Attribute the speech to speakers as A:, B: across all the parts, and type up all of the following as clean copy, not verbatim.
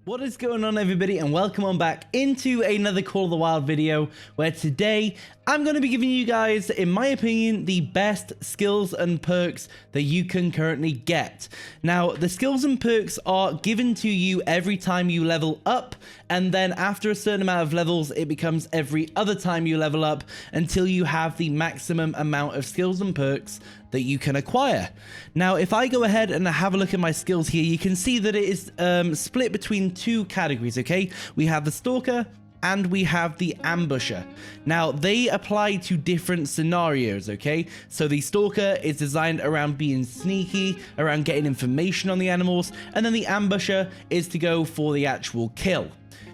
A: What is going on, everybody, and welcome on back into another Call of the Wild video, where today I'm going to be giving you guys, in my opinion, the best skills and perks that you can currently get. Now, the skills and perks are given to you every time you level up, and then after a certain amount of levels, it becomes every other time you level up until you have the maximum amount of skills and perks that you can acquire. Now, if I go ahead and have a look at my skills here, you can see that it is split between two categories, okay? We have the Stalker and we have the Ambusher. Now, they apply to different scenarios, okay? So the Stalker is designed around being sneaky, around getting information on the animals, and then the Ambusher is to go for the actual kill.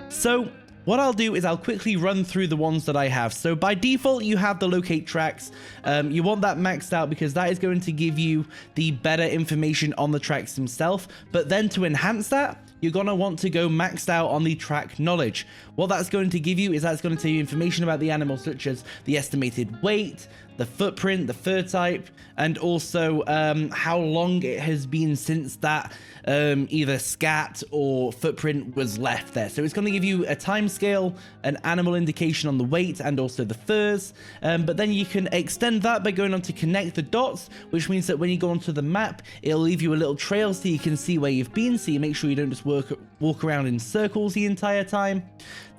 A: So what I'll do is I'll quickly run through the ones that I have. So by default, you have the locate tracks. You want that maxed out because that is going to give you the better information on the tracks themselves. But then to enhance that, you're going to want to go maxed out on the track knowledge. What that's going to give you is that's going to tell you information about the animal, such as the estimated weight, the footprint, the fur type, and also how long it has been since that either scat or footprint was left there. So it's going to give you a time scale, an animal indication on the weight, and also the furs. But then you can extend that by going on to connect the dots, which means that when you go onto the map, it'll leave you a little trail so you can see where you've been, so you make sure you don't just walk around in circles the entire time.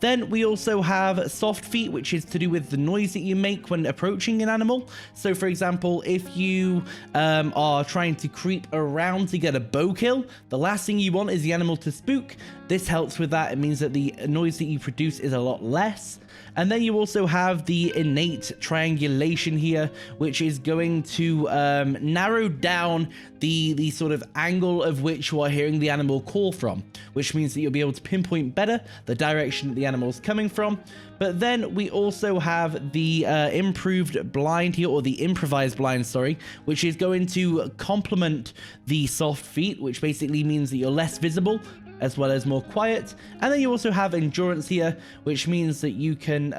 A: Then we also have soft feet, which is to do with the noise that you make when approaching an animal. So for example, if you are trying to creep around to get a bow kill, the last thing you want is the animal to spook. This helps with that. It means that the noise that you produce is a lot less. And then you also have the innate triangulation here, which is going to narrow down the sort of angle of which you are hearing the animal call from, which means that you'll be able to pinpoint better the direction that the animal is coming from. But then we also have the improved blind here, or the improvised blind, sorry, which is going to complement the soft feet, which basically means that you're less visible as well as more quiet. And then you also have endurance here, which means that you can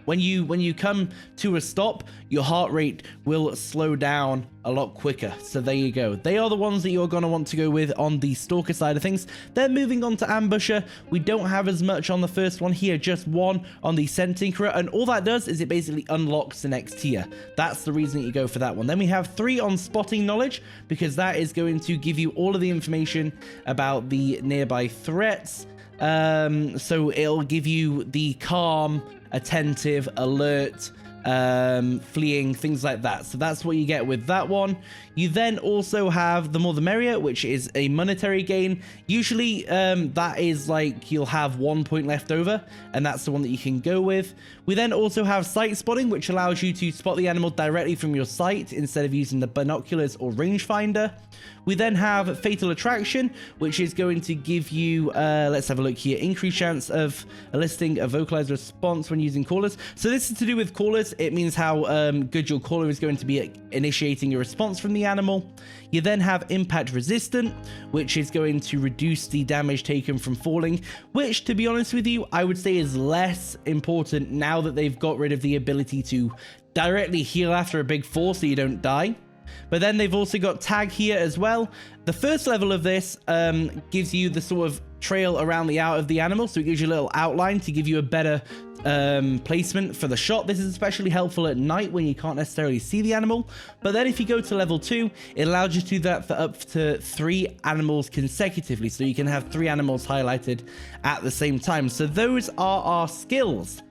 A: when you come to a stop, your heart rate will slow down a lot quicker. So there you go. They are the ones that you're going to want to go with on the Stalker side of things. Then moving on to Ambusher, we don't have as much on the first one here, just one on the Scent Tinkerer, and all that does is it basically unlocks the next tier. That's the reason that you go for that one. Then we have 3 on Spotting Knowledge, because that is going to give you all of the information about the nearby threats. So it'll give you the calm, attentive, alert, fleeing, things like that. So that's what you get with that one. You then also have the More the Merrier, which is a monetary gain. Usually that is like you'll have 1 point left over, and that's the one that you can go with. We then also have sight spotting, which allows you to spot the animal directly from your sight instead of using the binoculars or rangefinder. We then have Fatal Attraction, which is going to give you, let's have a look here, increased chance of eliciting a vocalized response when using callers. So this is to do with callers. It means how good your caller is going to be at initiating a response from the animal. You then have Impact Resistant, which is going to reduce the damage taken from falling, which, to be honest with you, I would say is less important now that they've got rid of the ability to directly heal after a big fall so you don't die. But then they've also got Tag here as well. The first level of this gives you the sort of trail around the out of the animal, so it gives you a little outline to give you a better placement for the shot. This is especially helpful at night when you can't necessarily see the animal. But then if you go to level 2, it allows you to do that for up to 3 animals consecutively, so you can have 3 animals highlighted at the same time. So those are our skills.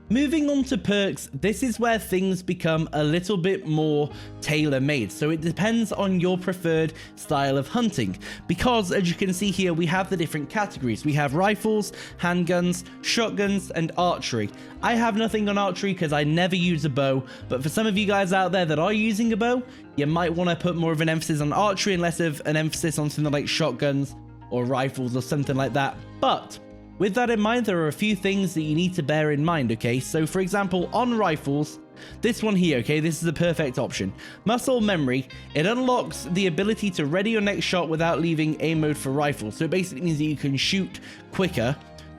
A: Moving on to perks, this is where things become a little bit more tailor-made. So it depends on your preferred style of hunting, because as you can see here, we have the different categories. We have rifles, handguns, shotguns, and archery. I have nothing on archery because I never use a bow, but for some of you guys out there that are using a bow, you might want to put more of an emphasis on archery and less of an emphasis on something like shotguns or rifles or something like that. But with that in mind, there are a few things that you need to bear in mind, okay? So for example, on rifles, this one here, okay, this is a perfect option. Muscle memory, it unlocks the ability to ready your next shot without leaving aim mode for rifle. So it basically means that you can shoot quicker.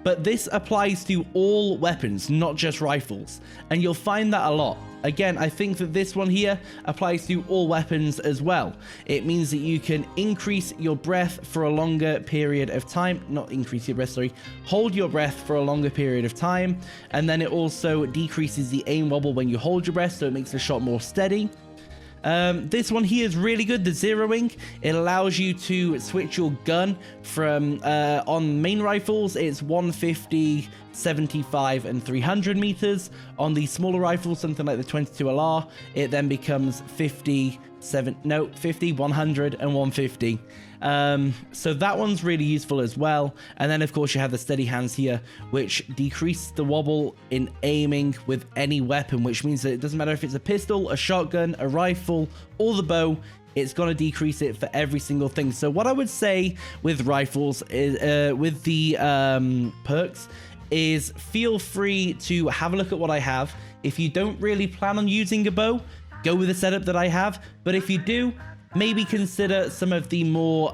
A: but this applies to all weapons, not just rifles, and you'll find that a lot. Again, I think that this one here applies to all weapons as well. It means that you can increase your breath for a longer period of time. Not increase your breath, sorry. Hold your breath for a longer period of time. And then it also decreases the aim wobble when you hold your breath, so it makes the shot more steady. This one here is really good, the zeroing. It allows you to switch your gun from, on main rifles, it's 150, 75, and 300 meters. On the smaller rifles, something like the 22 LR, it then becomes 50, 100, and 150. So that one's really useful as well. And then of course you have the steady hands here, which decrease the wobble in aiming with any weapon, which means that it doesn't matter if it's a pistol, a shotgun, a rifle, or the bow, it's going to decrease it for every single thing. So what I would say with rifles is, with the perks, is feel free to have a look at what I have. If you don't really plan on using a bow, go with the setup that I have. But if you do, maybe consider some of the more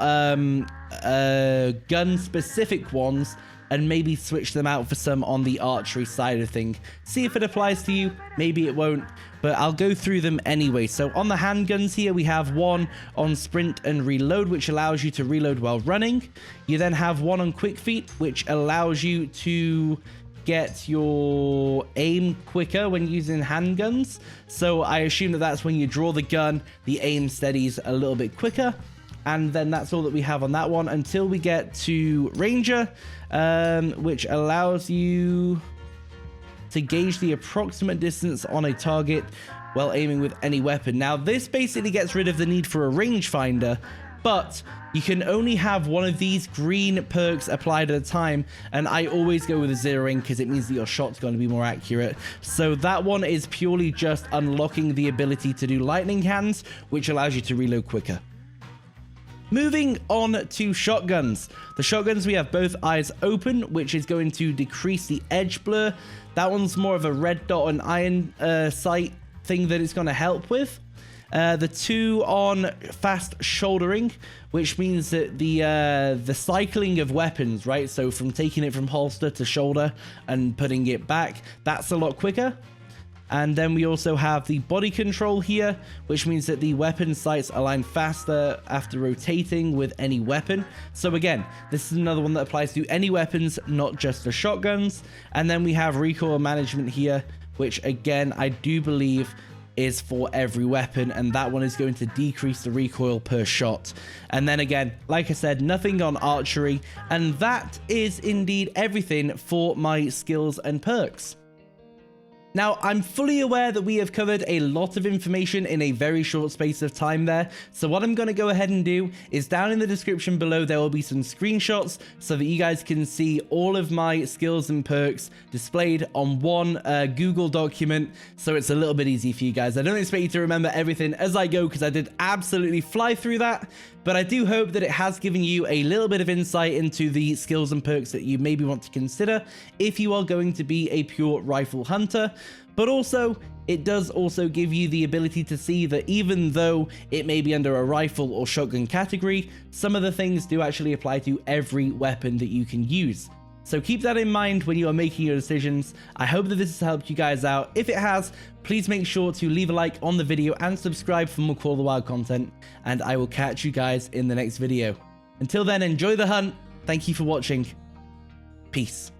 A: gun-specific ones and maybe switch them out for some on the archery side of things. See if it applies to you. Maybe it won't, but I'll go through them anyway. So on the handguns here, we have one on sprint and reload, which allows you to reload while running. You then have one on quick feet, which allows you to get your aim quicker when using handguns. So I assume that that's when you draw the gun, the aim steadies a little bit quicker. And then that's all that we have on that one until we get to Ranger, which allows you to gauge the approximate distance on a target while aiming with any weapon. Now, this basically gets rid of the need for a rangefinder, but you can only have one of these green perks applied at a time, and I always go with a zeroing because it means that your shot's going to be more accurate. So that one is purely just unlocking the ability to do lightning hands, which allows you to reload quicker. Moving on to shotguns. The shotguns, we have both eyes open, which is going to decrease the edge blur. That one's more of a red dot and iron sight thing that it's going to help with. The two on fast shouldering, which means that the cycling of weapons, right? So from taking it from holster to shoulder and putting it back, that's a lot quicker. And then we also have the body control here, which means that the weapon sights align faster after rotating with any weapon. So again, this is another one that applies to any weapons, not just the shotguns. And then we have recoil management here, which again, I do believe is for every weapon, and that one is going to decrease the recoil per shot. And then again, like I said, nothing on archery, and that is indeed everything for my skills and perks. Now, I'm fully aware that we have covered a lot of information in a very short space of time there, so what I'm going to go ahead and do is down in the description below there will be some screenshots so that you guys can see all of my skills and perks displayed on one Google document, so it's a little bit easy for you guys. I don't expect you to remember everything as I go because I did absolutely fly through that, but I do hope that it has given you a little bit of insight into the skills and perks that you maybe want to consider if you are going to be a pure rifle hunter. But also, it does also give you the ability to see that even though it may be under a rifle or shotgun category, some of the things do actually apply to every weapon that you can use. So keep that in mind when you are making your decisions. I hope that this has helped you guys out. If it has, please make sure to leave a like on the video and subscribe for more Call of the Wild content, and I will catch you guys in the next video. Until then, enjoy the hunt. Thank you for watching. Peace.